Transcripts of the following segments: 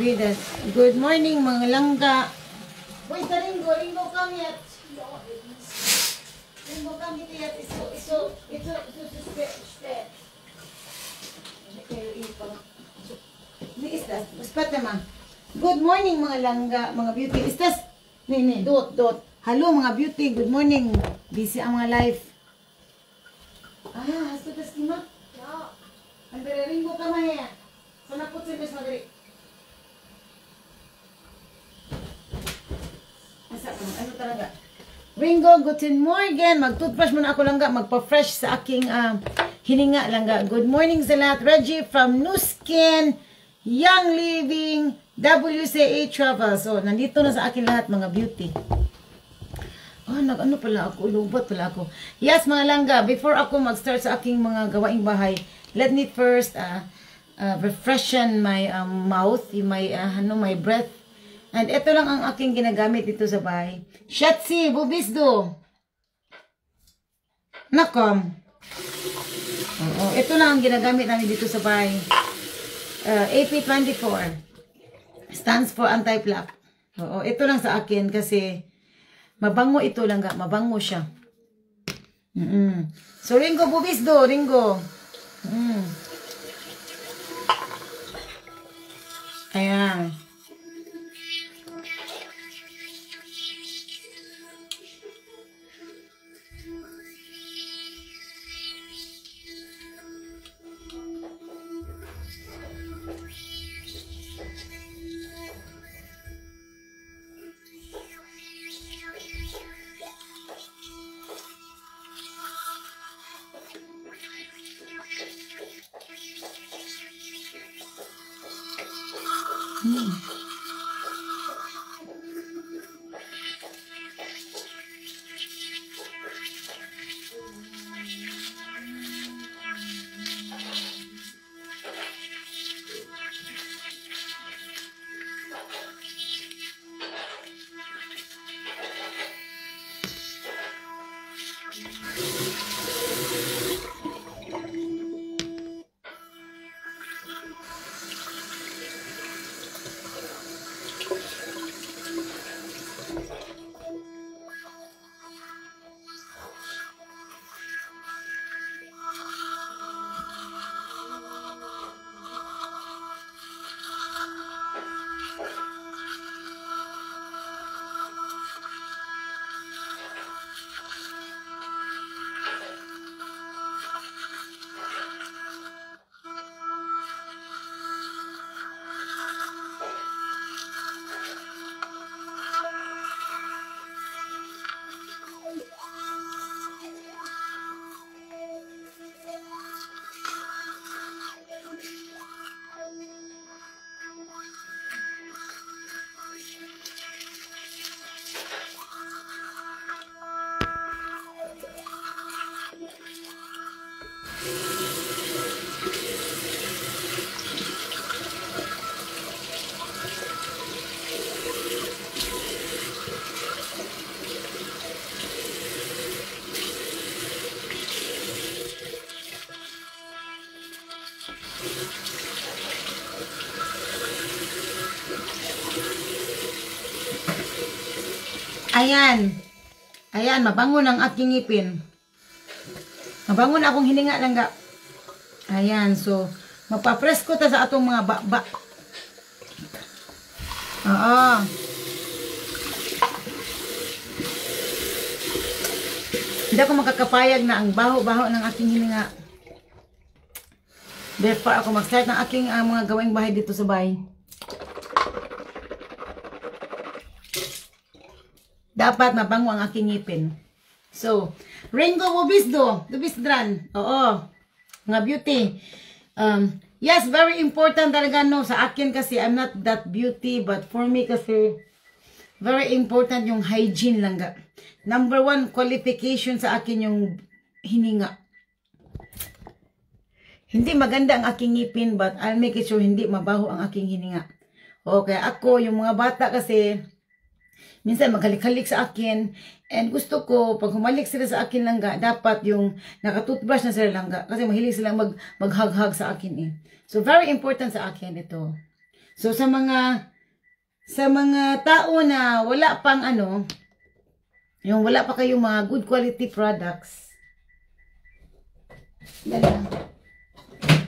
Bidas. Good morning mga langga. Wait, Ringo come yet. Ringo come yet. Ito. Good morning mga langga, mga beauty. Istas. Dot. Hello mga beauty, good morning. Busy ang mga live. Hasto tas kima? No. Andre Ringo ka maya. Sana po si Miss Madrid. Ano talaga? Ringo, guten morning. Mag-toothbrush muna ako langga. Magpa-fresh sa aking hininga langga. Good morning sa lahat. Reggie from New Skin, Young Living, WCA Travel. So, nandito na sa akin lahat mga beauty. Ano pala ako? Lubat pala ako. Yes, mga langga. Before ako mag-start sa aking mga gawaing bahay, let me first refreshen my mouth, my breath. And ito lang ang aking ginagamit dito sa bahay. Shatsi, bubisdo. Nakom. Ito lang ang ginagamit namin dito sa bahay. AP24. Stands for anti-plaque. Ito lang sa akin kasi mabango ito lang. Mabango siya. So, Ringo, bubisdo. Ringo. Ayan. Ayan, mabango ng aking ngipin. Mabango na akong hininga lang ga. Ayan, so, magpa-press ko ta sa atong mga baba. Hindi ako makakapayag na ang baho-baho ng aking hininga. Therefore, ako mag-start ng aking mga gawaing bahay dito sa bahay. Dapat mabango ang aking ngipin. So, Ringo Wobisdo, Dubisdran. Oo. Mga beauty. Yes, very important talaga no sa akin kasi I'm not that beauty, but for me kasi very important yung hygiene lang ga. Number 1 qualification sa akin yung hininga. Hindi maganda ang aking ngipin, but I'll make it sure hindi mabaho ang aking hininga. Okay, ako, yung mga bata kasi Minsan maghalik-halik sa akin. And gusto ko, pag humalik sila sa akin langga, dapat yung nakatoothbrush na sila langga. Kasi mahilig silang maghag-hag sa akin eh. So, very important sa akin ito. So, sa mga tao na wala pang ano, yung wala pa kayong mga good quality products.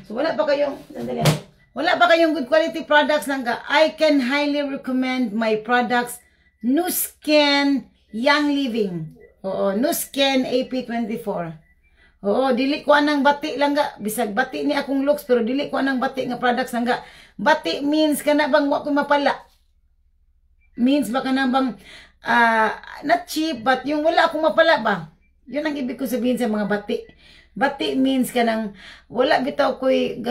So, wala pa kayong good quality products langga, I can highly recommend my products, Nu Skin Young Living. Oo, Nu Skin AP24. Oo, dili ko anang bati lang ga. Bisag bati ni akong looks, pero dili ko anang bati nga products lang ga. Bati means kana bang wa ko mapala. Means baka na bang not cheap, but yung wala akong mapala ba. Yun ang ibig ko sabihin sa mga bati. Bati means kanang wala bitaw ko'y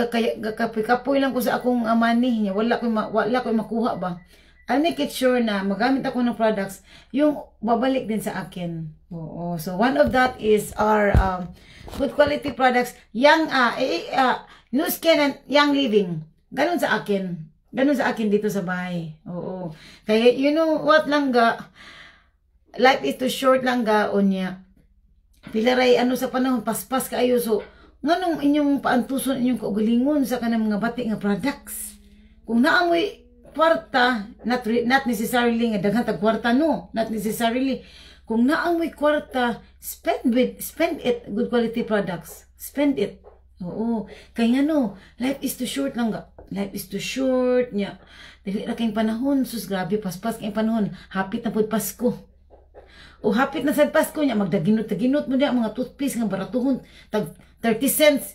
kapoy lang ko sa akong money niya. Wala ko'y makuha ba. I'll make it sure na magamit ako ng products yung babalik din sa akin. Oo. So, one of that is our good quality products. Nu Skin and Young Living. Ganun sa akin. Ganun sa akin dito sa bahay. Oo. Kaya, you know what lang ga, life is too short lang ga, onya. Pilaray, ano sa panahon, paspas kaayo. So, nganong inyong paantuson, inyong kaugalingon sa kanang mga bati nga products. Kung naamoy kwarta, not necessarily nga daghan tag kwarta, no, not necessarily. Kung naamoy kwarta, spend it, good quality products, spend it. Oo, kaya nga no, life is too short lang ga, life is too short nya. Dili ra kayong panahon, sus grabe, paspas kayong panahon, hapit na pud Pasko. O hapit na sa Pasko nya, magdaginot mo niya mga toothpaste nga baratuhon, tag 30 cents.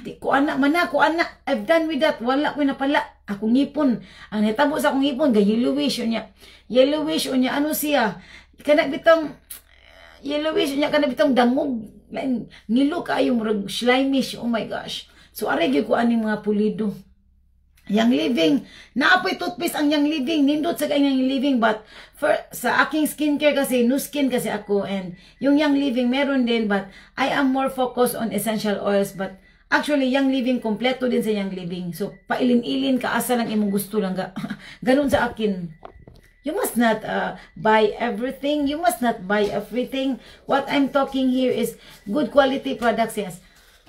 Di ko anak, I've done with that, wala ko na pala. Akong ngipon, ang natabo sa akong ngipon, yellowish niya. Yellowish niya, ano siya? Kana bitong yellowish niya, kana bitong dangog. Nilo kayo, murag slimish, oh my gosh. So, aray ko aning mga pulido. Young Living, naapoy toothpaste ang Young Living, nindot sa kanyang Young Living, but sa aking skincare kasi, Nu Skin kasi ako, and yung Young Living meron din, but I am more focused on essential oils, but actually, Young Living, kompleto din sa Young Living. So, pailin-ilin, kaasa lang imong gusto lang. Ganun sa akin. You must not buy everything. You must not buy everything. What I'm talking here is good quality products, yes.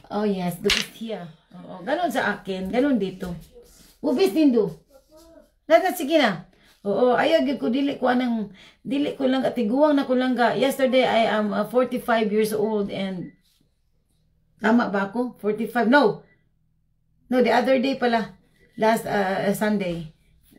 Oh, yes. Look it here. Oo, ganun sa akin. Ganun dito. Ubis din do. Sige na. Oo, ayaw ko, dili ko lang, tiguang na ko lang ga. Yesterday, I am 45 years old and tama ba ako? 45? No, the other day pala. Last Sunday.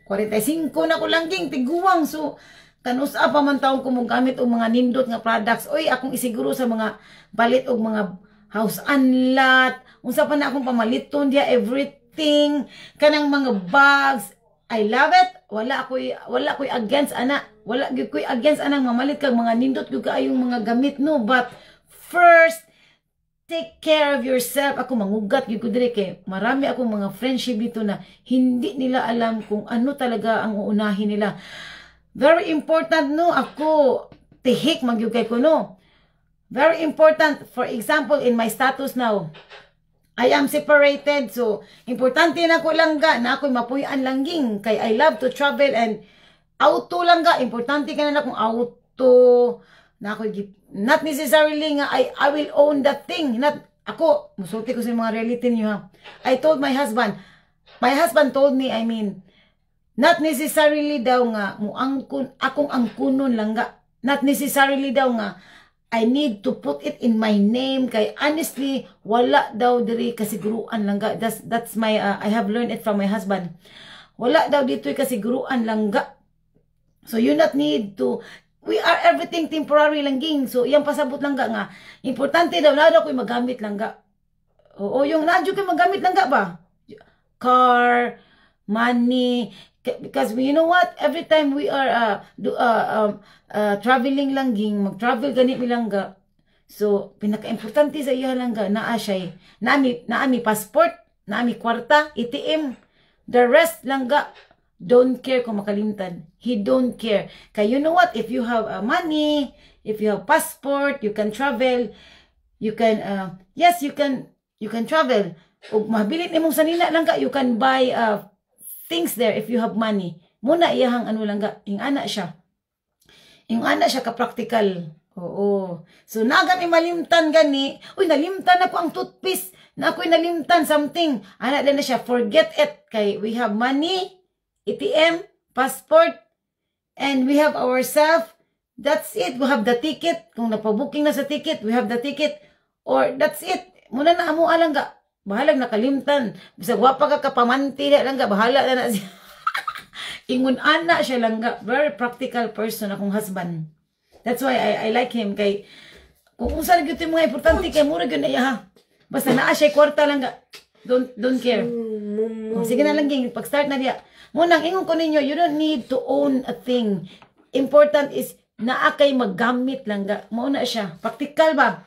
45 na ko lang ging tiguang. So, kanusa pa man taong kumugamit og mga nindot nga products. Oy, akong isiguro sa mga balit og mga house unlat. Unsa pa na akong pamaliton dia everything. Kanang mga bags. I love it. Wala ko'y against ana. Wala ko'y against anang mamalit kag mga nindot gyud kaayong mga gamit, no. But first, take care of yourself. Ako mangugat gyud ko dire kay marami akong mga friendship dito na hindi nila alam kung ano talaga ang uunahin nila. Very important, no. Ako tihik magyud kay ko, no. Very important. For example, in my status now, I am separated. So, importante na ko lang ga na ako'y mapuyan langging kay I love to travel and auto lang ga. Importante ka na kung auto na ako'y not necessarily nga I will own that thing. Not ako, musulti ko sa mga reality niyo ha. I told my husband told me, I mean, not necessarily daw nga akong angkunon lang ga. Not necessarily daw nga I need to put it in my name kay honestly wala daw diri kasiguruan lang ga. That's my I have learned it from my husband. Wala daw dito'y kasiguruan lang ga. So you not need to, we are everything temporary lang ging. So iyang pasabot lang ga nga importante daw na daw ko'y magamit lang ga. Oo, yung nadyo ko'y magamit lang ga ba? Car, money, because you know what, every time we are traveling lang ging, mag-travel ganit mi lang ga. So pinaka-importante sa iya lang ga naa siya naami passport, naami kwarta, ATM. The rest lang ga don't care kung makalimtan. He don't care. Kaya you know what, if you have money, if you have passport, you can travel. You can yes, you can travel. Ug mabilit nimong sanina lang ga, you can buy things there if you have money. Muna iyahang ano lang ga, ingana siya. Yung ana siya ka-practical. Oo. So, nagan malimtan gani. Uy, nalimtan ako ang toothpaste. Na ako'y nalimtan something. Ana din na siya, forget it. Kay we have money, ATM, passport, and we have ourselves. That's it. We have the ticket. Kung napabooking na sa ticket, we have the ticket. Or that's it. Muna na amo alang ga. Bahalag nakalimtan. Bisa wapa ka kapamanti lang ga. Bahala na siya. Ingon ana siya lang ga. Very practical person akong husband. That's why I like him. Kay kung unsa gyud yung mga importante kay mura gyud na iya ha. Basta naa siya kwarta lang ga. Don't care. Sige na lang ging pag-start na diya. Munang ingon ko ninyo, you don't need to own a thing. Important is naa kay maggamit lang ga. Mao na siya. Practical ba?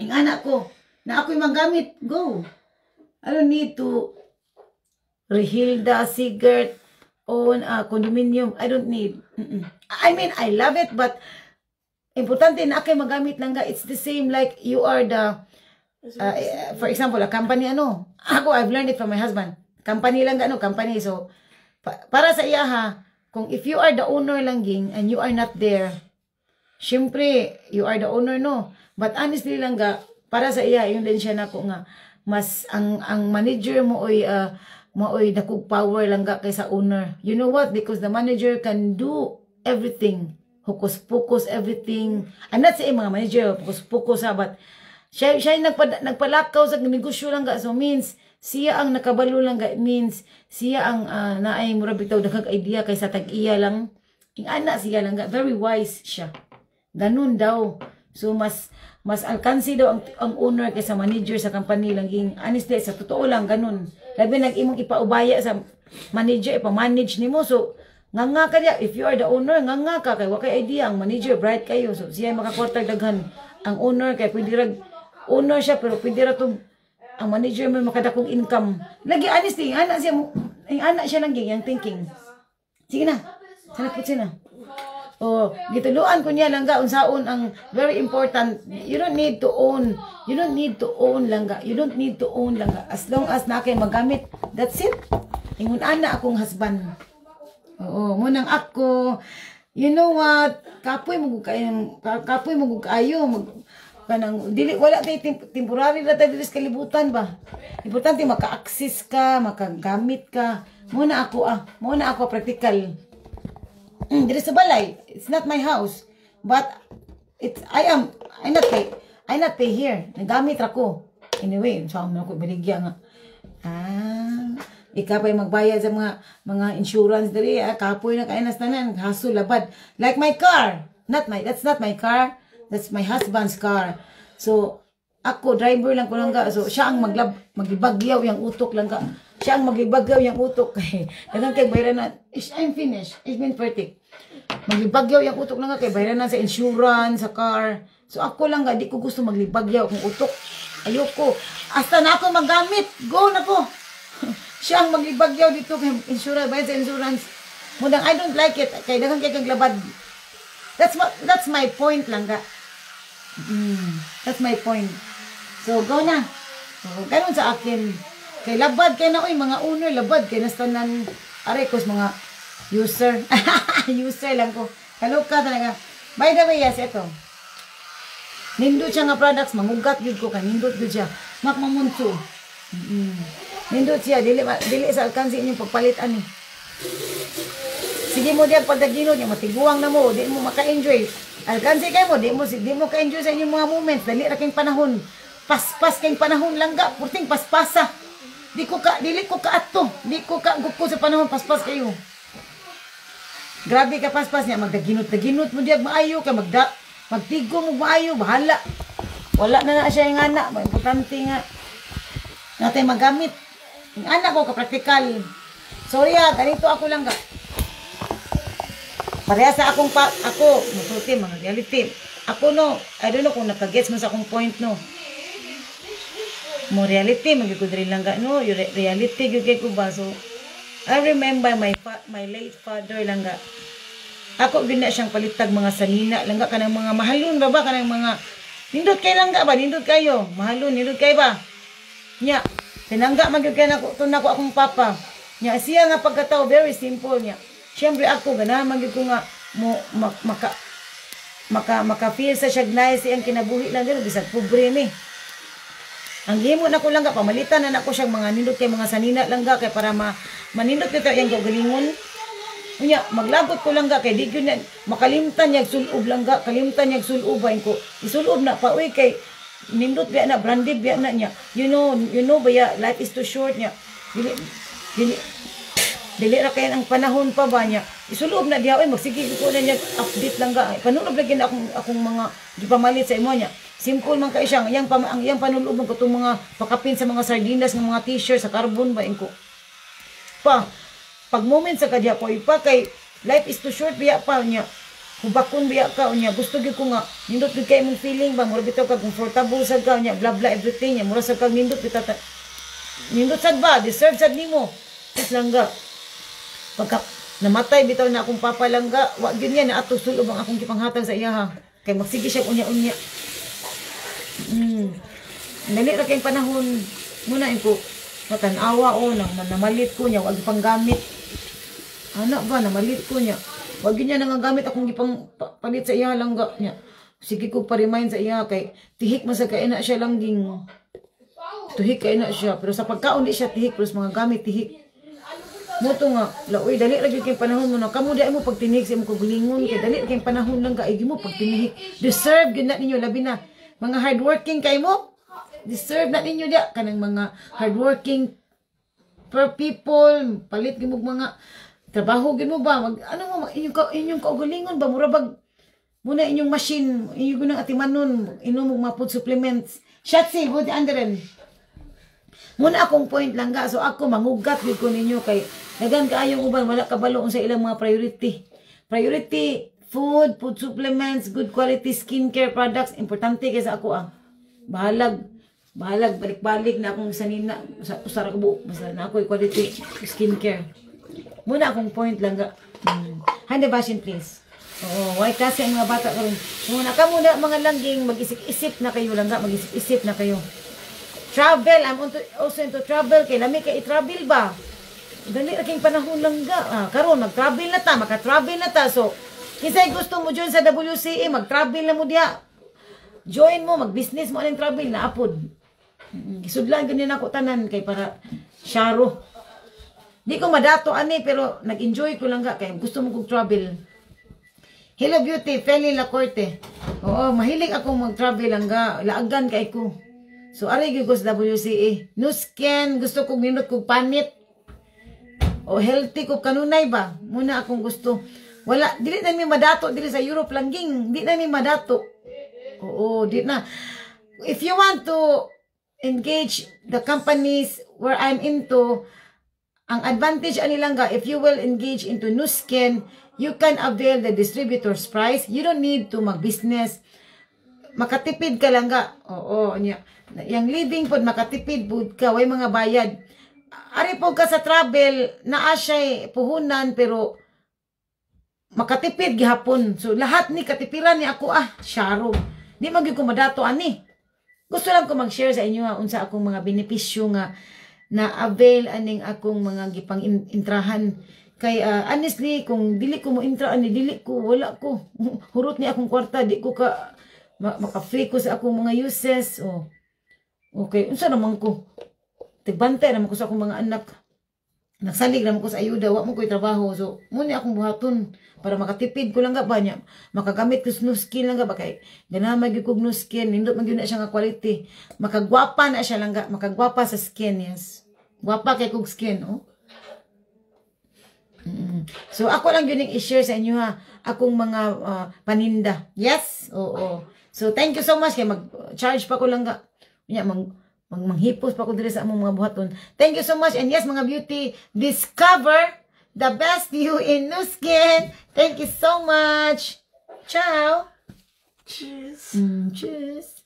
Ing anak ko, na ako'y magamit, go. I don't need to Rehilda, Sigert, own a condominium. I don't need. I mean, I love it, but importante na ako'y magamit lang ga. It's the same like you are the, for example, a company ano. Ako, I've learned it from my husband. Company lang ga, ano, company. So, para sa iya ha, kung if you are the owner lang ging, and you are not there, syempre, you are the owner, no? But honestly lang ga, para sa iya, yun din siya na ko nga, mas ang manager mo ay dakog power lang ga kaysa owner. You know what? Because the manager can do everything. Hokus-pokus, everything. I'm not saying mga manager, hokus-pokus ha, but siya nagpalakaw sa negosyo lang ga. So means, siya ang nakabalo lang ga. It means, siya ang naay mura bitaw daghang idea kaysa tag-iya lang. Ing ana siya lang ga. Very wise siya. Ganun daw. So mas alkansi daw ang owner kaysa manager sa company lang. Honestly, sa totoo lang, ganun. Labi nag-imong ipaubaya sa manager, ipamanage ni mo. So, nga ka diya. If you are the owner, nga ka. Kaya wakay idea, ang manager, bright kayo. So, siya makakwartag daghan. Ang owner, kaya pwede rag, owner siya, pero pwede ra to, ang manager may makadakong income. Lagi, honestly, anak siya lang yung thinking. Sige na. Sanapot siya na. Oh, gituluan ko niya lang ga unsaon ang very important. You don't need to own. You don't need to own lang ga. You don't need to own lang ga. As long as na kay magamit, that's it. Ingon ana akong husband. Oo, munang ako. You know what? Kapoy mo kayo kanang dili wala kay temporary ra ta dili sa kalibutan ba. Importante maka-access ka, makagamit ka. Muna ako practical. There is a balay. It's not my house. But I not pay here. Nagamit ako. Anyway, saan mo ako baligya nga. Ikaw pa magbayad sa mga insurance dali. Kapoy na kaya nastanan. Haso labad. Like my car. That's not my car. That's my husband's car. So, ako, driver lang ko lang ka. So, siya ang maglibagyaw yung utok lang ka. Siya ang maglibagyaw yung utok. Dagang kay bayaran na, I'm finished. It's been perfect. Maglibagyaw yung utok lang ka. Kay bayaran na sa insurance, sa car. So, ako lang ka, di ko gusto maglibagyaw kung utok. Ayoko. Hasta na ako magamit. Go na ko. Siya ang maglibagyaw dito kay insurance, bayad sa insurance. Mudang, I don't like it. Kay dagang kay kaglabad. That's my point lang ka. That's my point. So, go na. So, ganun sa akin. Kay labad kay na, mga owner, labad kay nastanan, arekos, mga user. User lang ko. Kaloka talaga. By the way, yes, ito. Nindot siya nga products, mangugat yun ko ka. Nindot yun siya. Makmamunso. Nindot siya. Dili sa alkansi inyong pagpalitan eh. Sige mo diyan pagdaginod niya, matiguang na mo, di mo maka-enjoy. Alkansi kayo mo, di mo ka-enjoy sa inyong mga moments. Dali ra kayong panahon. Paspas kayong panahon lang ga, purting paspasa. Dili ko ka gupo sa panahon, paspas kayo. Grabe ka paspas niya, magdaginot mo diyan maayo ka, magtigo mo maayo, bahala. Wala na siya yung anak, importante nga natin magamit. Yung anak ko, ka-practical. Sorry ganito ako lang ga. Pareha sa ako, masuti, mga reality. Ako no, I don't know kung nakagets mo sa akong point no. Mo reality, magigod rin lang ga, no? Reality, gugay ko ba? So, I remember my late father lang ga. Ako, gina siyang palitag mga sanina, lang ga, kanang mga mahalon ba ba? Kanang mga, nindot kayo lang ga ba? Nindot kayo. Mahalon, nindot kayo ba? Nya, tinangga, magigod na ko akong papa. Nya, siya nga pagkatao, very simple niya. Siyempre ako, ganahan magiging ko nga, maka-feel sa siya nice ang kinabuhi lang din bisag pobre ni. Ang gihimo na ko lang pamalitan na nako siyang mga nindot kay mga sanina lang kay para manindot kita yang galingon. Unya maglabot ko lang kay di gyud makalimtan yag sulob lang kalimtan yag sulob ko. Isulob na pa uy kay nindot biya na branded biya na niya. You know ba ya life is too short niya. Dili ra kay ang panahon pa ba niya. Isulob na diha oy magsige ko na niya update lang panulob lagi na akong mga gipamalit sa imo niya. Simple man kay siya ang yang panulob ko tong mga pakapin sa mga sardinas ng mga t-shirt sa carbon ba ko. Pag moment sa kadya ko ipa kay life is too short biya pa niya. Hubakon biya ka niya gusto gyud ko nga nindot gyud kay imong feeling ba mura bitaw ka comfortable sa ka niya bla bla everything niya mura sa kag nindot bitaw nindot sad ba deserve sad nimo is langga pagka namatay bitaw na akong papa langga wa gyud niya na ato sulob ang akong gipanghatag sa iya ha kay magsige siya unya-unya. Dali ra kay panahon muna ko matanawa nang namalit ko niya wag pang gamit. Ana ba namalit ko niya. Wag niya nang gamit akong gipang palit sa iya langga niya. Sige ko pa-remind sa iya kay tihik man sa kay na siya langging. Tihik kay na siya pero sa pagkaon di siya tihik pero sa mga gamit tihik. Moto nga laoy dali ra gyud kay panahon mo na kamo di mo pagtinihik sa imong kagulingon kay dali kay panahon lang kay mo pagtinihik. Deserve gyud na ninyo labi na mga hardworking kay mo. Deserve na ninyo dia kanang mga hardworking people palit gyud mga trabaho gyud mo ba mag ano mo inyong kaugalingon ba mura bag muna inyong machine inyong nang atimanon inom mga food supplements Shatsi good anderen muna akong point lang ga so ako mangugat gyud ko ninyo kay dagan kaayong uban wala kabalo sa ilang mga priority food supplements good quality skincare products importante kay sa ako bahalag balik-balik na akong sanina sa usara ko buo basta na ako quality skincare muna akong point lang ga hand washing please oo why kasi ang mga bata karon muna ka muna mga langging mag-isip-isip na kayo lang ga mag-isip-isip na kayo travel I'm also into travel kay lami kay i-travel ba dali aking panahon lang ga karon mag-travel na ta maka-travel na ta so kisay gusto mo join sa WCA mag-travel na mo diha join mo mag-business mo aning travel na apod gisudlan ganyan ako tanan kay para syaro. Di ko madato ani pero nag-enjoy ko lang ga kay gusto mo kog travel. Hello beauty, Feli Lacorte. Oo, mahilig ako mag-travel lang ga, laagan kay ko. So ari gyud ko sa WCA. No skin, gusto kog nindot kog panit. O healthy ko kanunay ba? Muna akong gusto. Wala, dili na mi madato dili sa Europe langging, di na mi madato. Oo, di na. If you want to engage the companies where I'm into, ang advantage anilang ga, if you will engage into Nu Skin, you can avail the distributor's price. You don't need to mag-business. Makatipid ka lang ga. Oo, niya. Yang living pod makatipid pod ka, way mga bayad. Ari po ka sa travel, naa siya puhunan, pero makatipid gihapon. So, lahat ni katipiran ni ako, syaro. Di magyud ko madato ani. Gusto lang ko mag-share sa inyo unsa akong mga benepisyo nga na-avail aning akong mga gipang intrahan. Kay honestly, kung dili ko mo intra ani, dili ko, wala ko. Hurot ni akong kwarta, di ko ka maka-free ko sa akong mga uses. Okay, unsa naman ko? Tigbantay naman ko sa akong mga anak. Nagsalig naman ko sa ayuda, wa mo ko'y trabaho. So, muna akong buhaton para makatipid ko lang ga ba niya. Makagamit ko sa Nu Skin lang ga ba kay ganamay gyud kog Nu Skin, nindot man gyud na siya nga quality. Makagwapa na siya lang ga, makagwapa sa skin, yes. Gwapa kay kog skin, So, ako lang yun yung i-share sa inyo akong mga paninda. Yes? Oo. So, thank you so much kay mag-charge pa ko lang ga. Manghipos pa ko dire sa among mga buhaton. Thank you so much. And yes, mga beauty, discover the best you in Nu Skin. Thank you so much. Ciao. Cheers. Cheers.